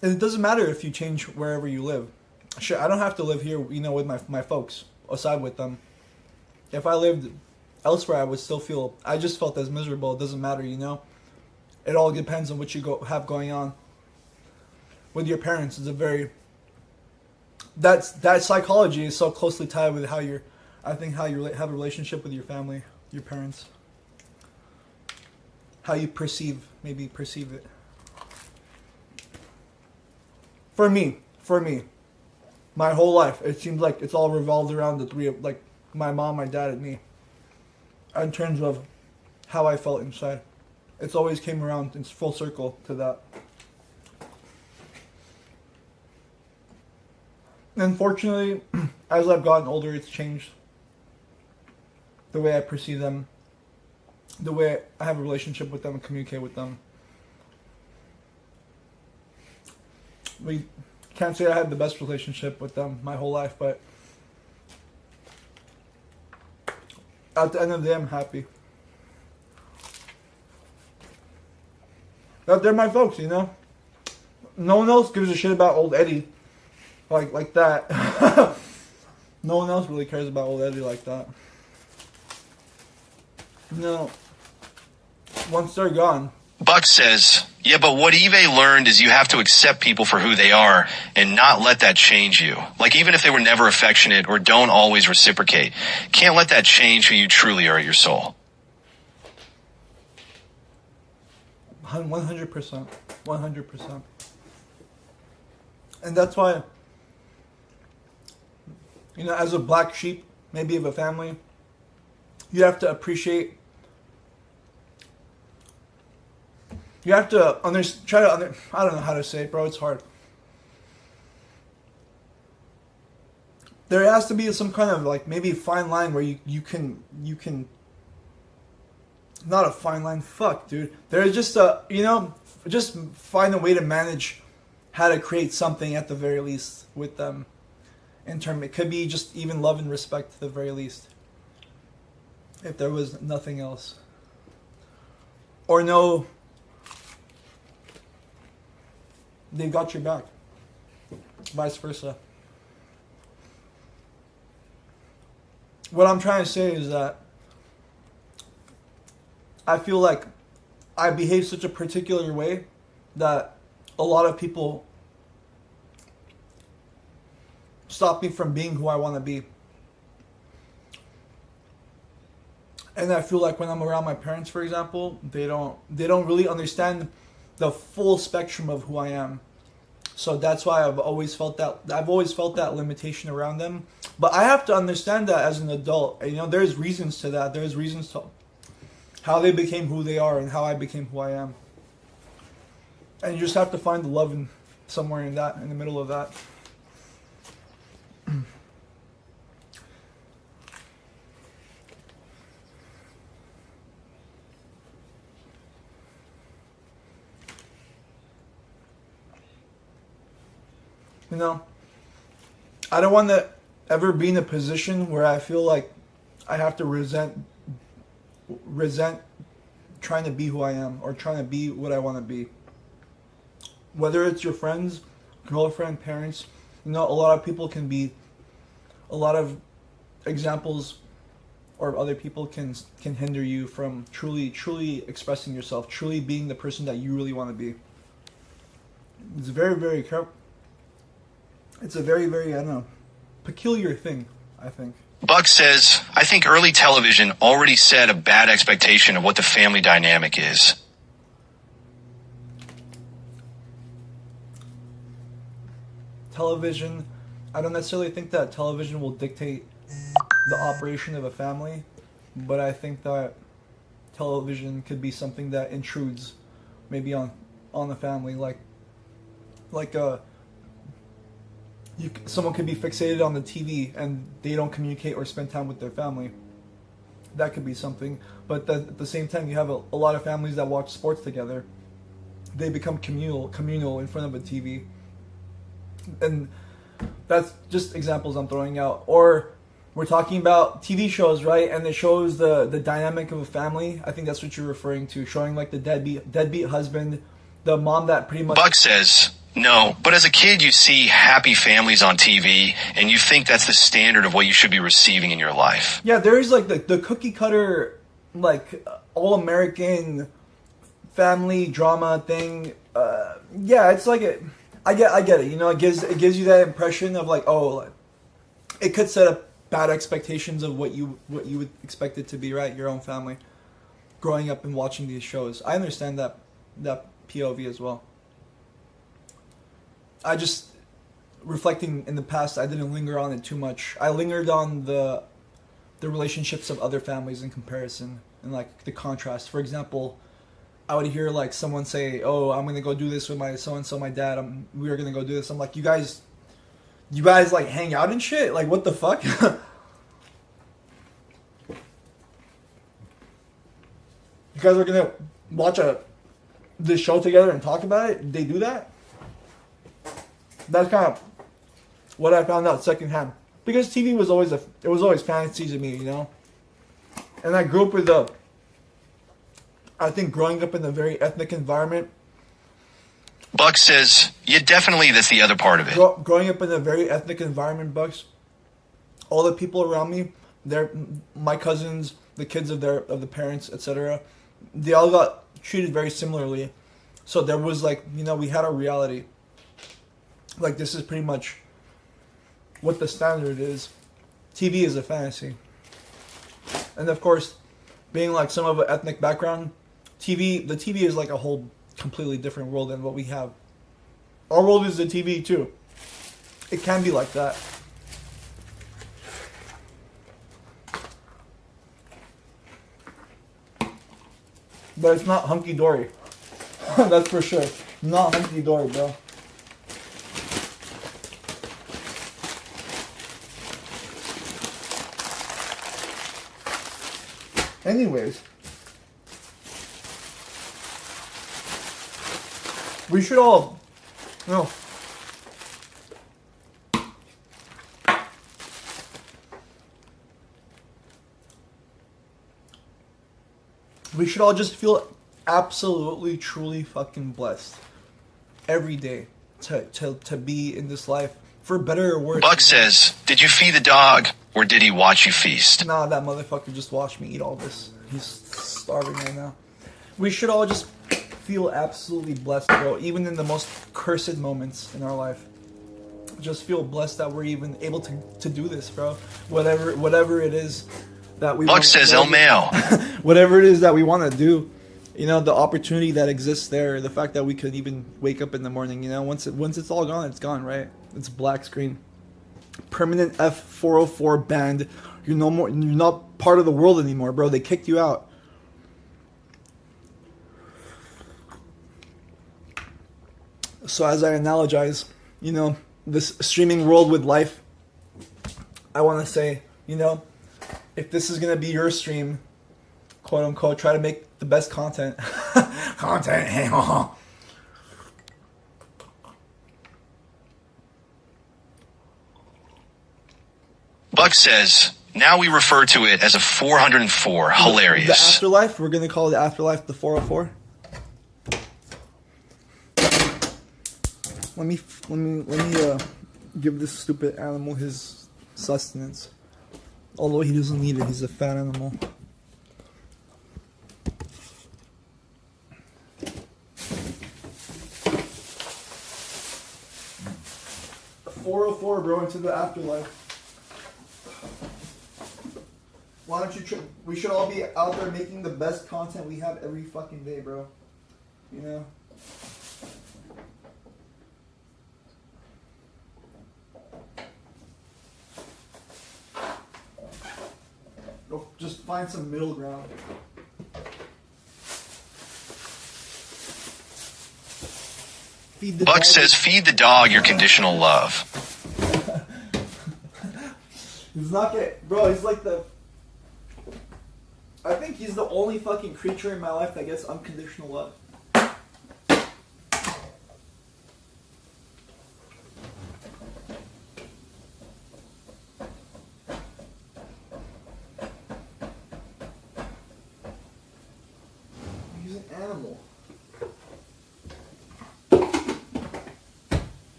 A: it doesn't matter if you change wherever you live. Sure, I don't have to live here, with my folks, aside with them. If I lived elsewhere, I would still feel, I just felt as miserable. It doesn't matter, It all depends on what you have going on. With your parents, it's a very, that psychology is so closely tied with how you have a relationship with your family, your parents. How you perceive it. For me, my whole life, it seems like it's all revolved around the three of, like, my mom, my dad, and me. In terms of how I felt inside. It's always came around in full circle to that. Unfortunately, as I've gotten older, it's changed. The way I perceive them. The way I have a relationship with them and communicate with them. We can't say I had the best relationship with them my whole life, but at the end of the day, I'm happy. That they're my folks, No one else gives a shit about old Eddie like that. No one else really cares about old Eddie like that. No. Once they're gone.
B: Buck says, yeah, but what Eve learned is you have to accept people for who they are and not let that change you. Like, even if they were never affectionate or don't always reciprocate, can't let that change who you truly are at your soul.
A: 100%. 100%. And that's why, as a black sheep, maybe of a family, you have to appreciate. You have to I don't know how to say it, bro. It's hard. There has to be some kind of, like, maybe fine line where you can not a fine line. Fuck, dude. There's just just find a way to manage how to create something at the very least with them. It could be just even love and respect to the very least. If there was nothing else. Or no, they've got your back. Vice versa. What I'm trying to say is that I feel like I behave such a particular way that a lot of people stop me from being who I want to be. And I feel like when I'm around my parents, for example, they don't really understand the full spectrum of who I am. So that's why I've always felt that limitation around them. But I have to understand that as an adult. There's reasons to that. There's reasons to how they became who they are and how I became who I am. And you just have to find the love somewhere in the middle of that. I don't want to ever be in a position where I feel like I have to resent trying to be who I am or trying to be what I want to be. Whether it's your friends, girlfriend, parents, a lot of people can be, a lot of examples or other people can hinder you from truly expressing yourself, truly being the person that you really want to be. It's very, very careful. It's a very, very, peculiar thing, I think.
B: Buck says, I think early television already set a bad expectation of what the family dynamic is.
A: Television, I don't necessarily think that television will dictate the operation of a family, but I think that television could be something that intrudes maybe on the family, like someone could be fixated on the TV and they don't communicate or spend time with their family. That could be something. But at the same time, you have a lot of families that watch sports together. They become communal in front of a TV. And that's just examples I'm throwing out. Or we're talking about TV shows, right? And it shows the dynamic of a family. I think that's what you're referring to, showing like the deadbeat husband, the mom that pretty much...
B: Buck says, no, but as a kid you see happy families on TV and you think that's the standard of what you should be receiving in your life.
A: Yeah, there is like the cookie cutter, like all-American family drama thing. Yeah, it's like I get it. You know, it gives you that impression of like, oh, like, it could set up bad expectations of what you would expect it to be, right? Your own family, growing up and watching these shows. I understand that POV as well. I just, reflecting in the past, I didn't linger on it too much. I lingered on the relationships of other families in comparison and like the contrast. For example, I would hear like someone say, "Oh, I'm gonna go do this with my so and so, my dad. We are gonna go do this." I'm like, you guys like hang out and shit? Like, what the fuck? You guys are gonna watch this show together and talk about it? They do that? That's kind of what I found out secondhand. Because TV was always fantasy to me, you know. And I grew up with I think growing up in a very ethnic environment.
B: Buck says, yeah, definitely that's the other part of it.
A: Growing up in a very ethnic environment, Bucks, all the people around me, my cousins, the kids of the parents, etc., they all got treated very similarly. So there was like, you know, we had a reality. Like, this is pretty much what the standard is. TV is a fantasy. And of course, being like some of an ethnic background, the TV is like a whole completely different world than what we have. Our world is the TV too. It can be like that. But it's not hunky-dory. That's for sure. Not hunky-dory, bro. Anyways, we should all, we should all just feel absolutely, truly fucking blessed every day to be in this life, for better or worse.
B: Buck says, did you feed the dog or did he watch you feast?
A: Nah, that motherfucker just watched me eat all this. He's starving right now. We should all just feel absolutely blessed, bro, even in the most cursed moments in our life. Just feel blessed that we're even able to do this, bro. Whatever it is that we
B: Buck says El Mail.
A: Whatever it is that we want to do, you know, the opportunity that exists there, the fact that we could even wake up in the morning, you know, once it's all gone, it's gone, right? It's black screen. Permanent F404 banned. You're not part of the world anymore, bro. They kicked you out. So as I analogize, you know, this streaming world with life, I want to say, you know, if this is going to be your stream, quote unquote, try to make the best content.
B: Buck says, now we refer to it as a 404. Hilarious.
A: The afterlife, we're going to call the afterlife the 404. Let me give this stupid animal his sustenance. Although he doesn't need it, he's a fat animal. A 404, bro, into the afterlife. Why don't you we should all be out there making the best content we have every fucking day, bro. You know? Go just find some middle ground.
B: Buck says, feed the dog your conditional love.
A: He's not gonna, bro. He's like the. I think he's the only fucking creature in my life that gets unconditional love. He's an animal.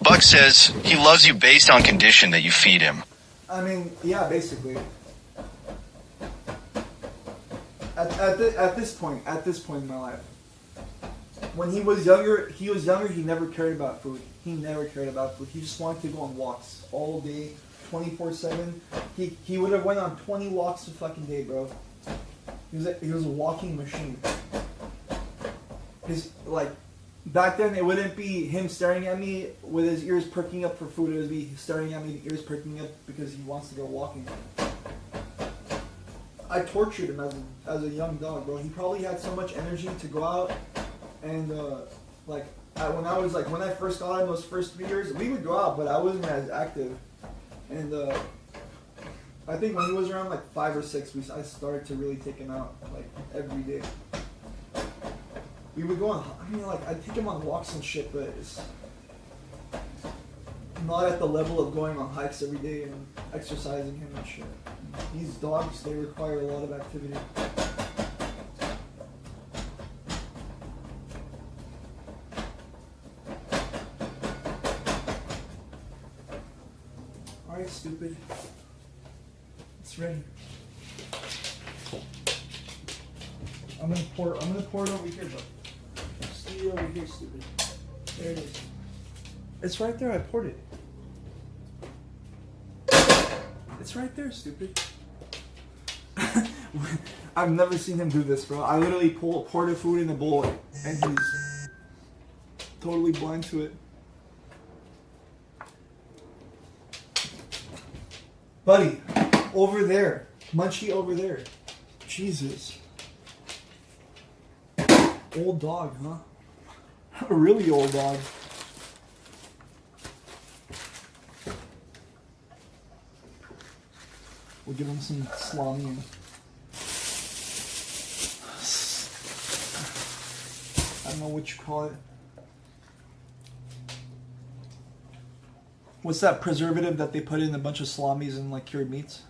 B: Buck says he loves you based on condition that you feed him.
A: I mean, yeah, basically. At this point in my life, when he was younger, he never cared about food. He never cared about food. He just wanted to go on walks all day, 24/7. He would have went on 20 walks a fucking day, bro. He was a walking machine. His like. Back then, it wouldn't be him staring at me with his ears perking up for food. It would be staring at me, ears perking up because he wants to go walking. I tortured him as a young dog, bro. He probably had so much energy to go out and when I first got him those first 3 years, we would go out, but I wasn't as active. And I think when he was around like 5 or 6, I started to really take him out like every day. We would go on, I'd take him on walks and shit, but it's not at the level of going on hikes every day and exercising him and shit. These dogs, they require a lot of activity. Alright, stupid. It's ready. I'm gonna pour it over here, bro. Stay over here, stupid. There it is. It's right there, I poured it. It's right there, stupid. I've never seen him do this, bro. I literally pour the food in the bowl and he's totally blind to it. Buddy, over there. Munchie over there. Jesus. Old dog, huh? A really old dog. We'll give him some salami and I don't know what you call it. What's that preservative that they put in a bunch of salamis and like cured meats?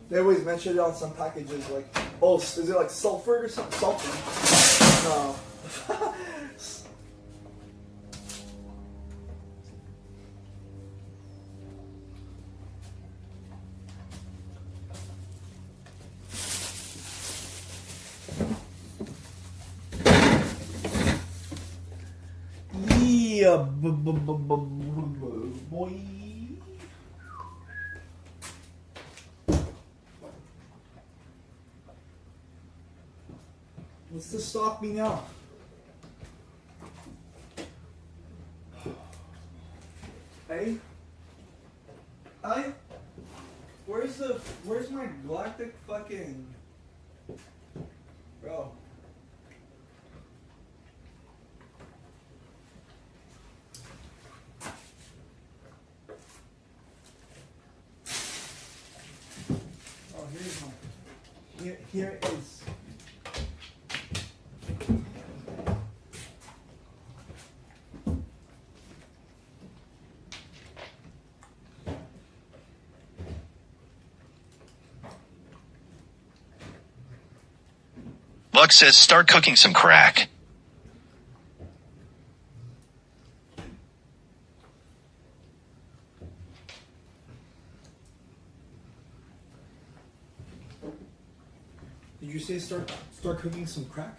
A: They always mention it on some packages, like, oh, is it like sulfur or something? Sulfur? No. Yeah, boy. What's to stop me now? Hey? Hey? Where's my galactic fucking... Bro. Oh, here's my... Here it is.
B: Buck says start cooking some crack.
A: Did you say start cooking some crack?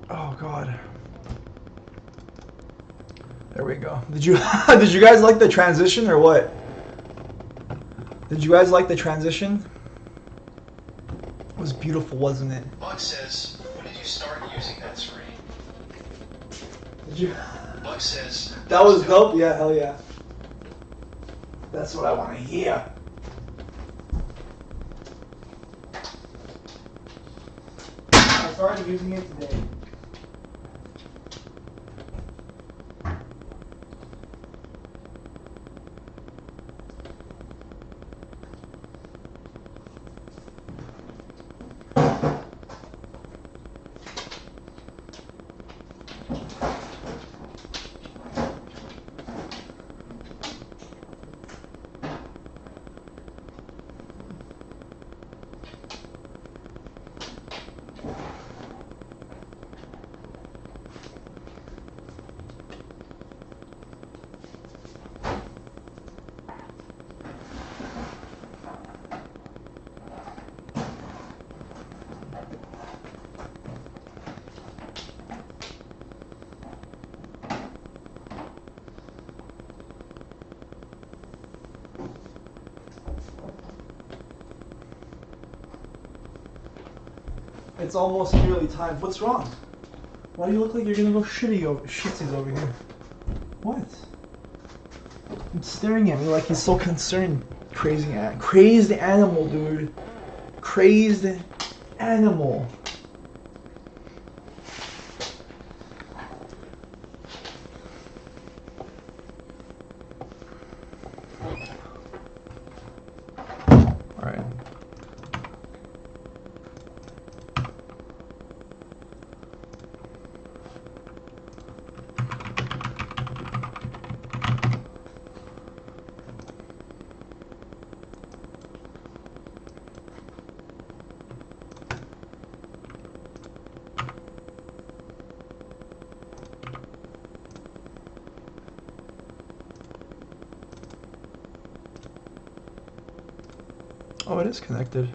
A: Oh God. There we go. Did you did you guys like the transition or what? Did you guys like the transition? It was beautiful, wasn't it?
B: Buck says, when did you start using that screen?
A: Did you?
B: Buck says,
A: That was dope. Yeah, hell yeah. That's what I want to hear. I started using it today. It's almost nearly time. What's wrong? Why do you look like you're gonna go shitsies over here? What? He's staring at me like he's so concerned. Crazy animal, dude. Crazed animal. Alright. Oh, it is connected.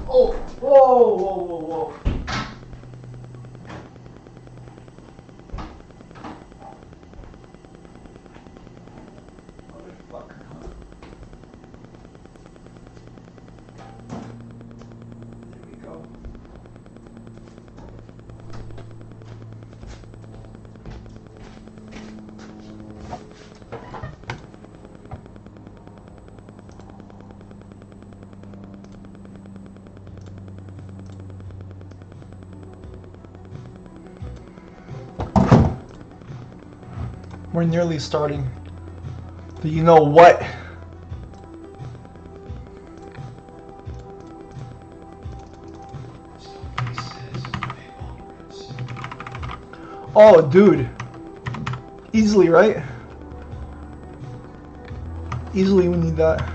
A: Oh. Oh, whoa, whoa, whoa, whoa. Motherfucker. There we go. We're nearly starting. But you know what? Oh, dude. Easily, right? Easily we need that.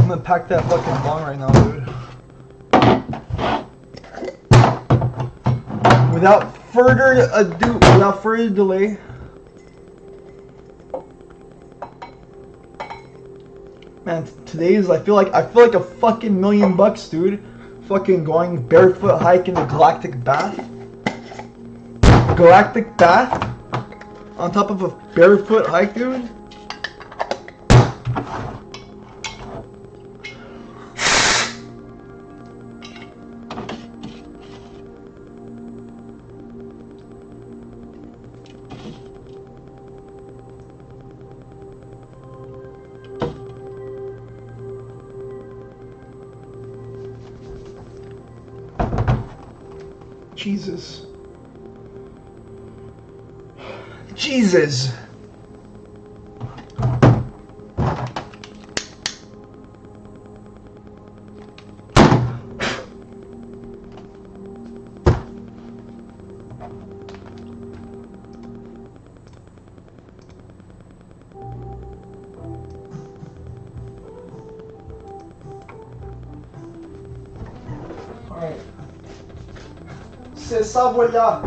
A: gonna pack that fucking bong right now, dude. Without further delay. Man, today's I feel like a fucking $1,000,000, dude. Fucking going barefoot hike in the Galactic Bath. Galactic Bath on top of a barefoot hike, dude. Jesus. Jesus. All right. C'est ça, voilà.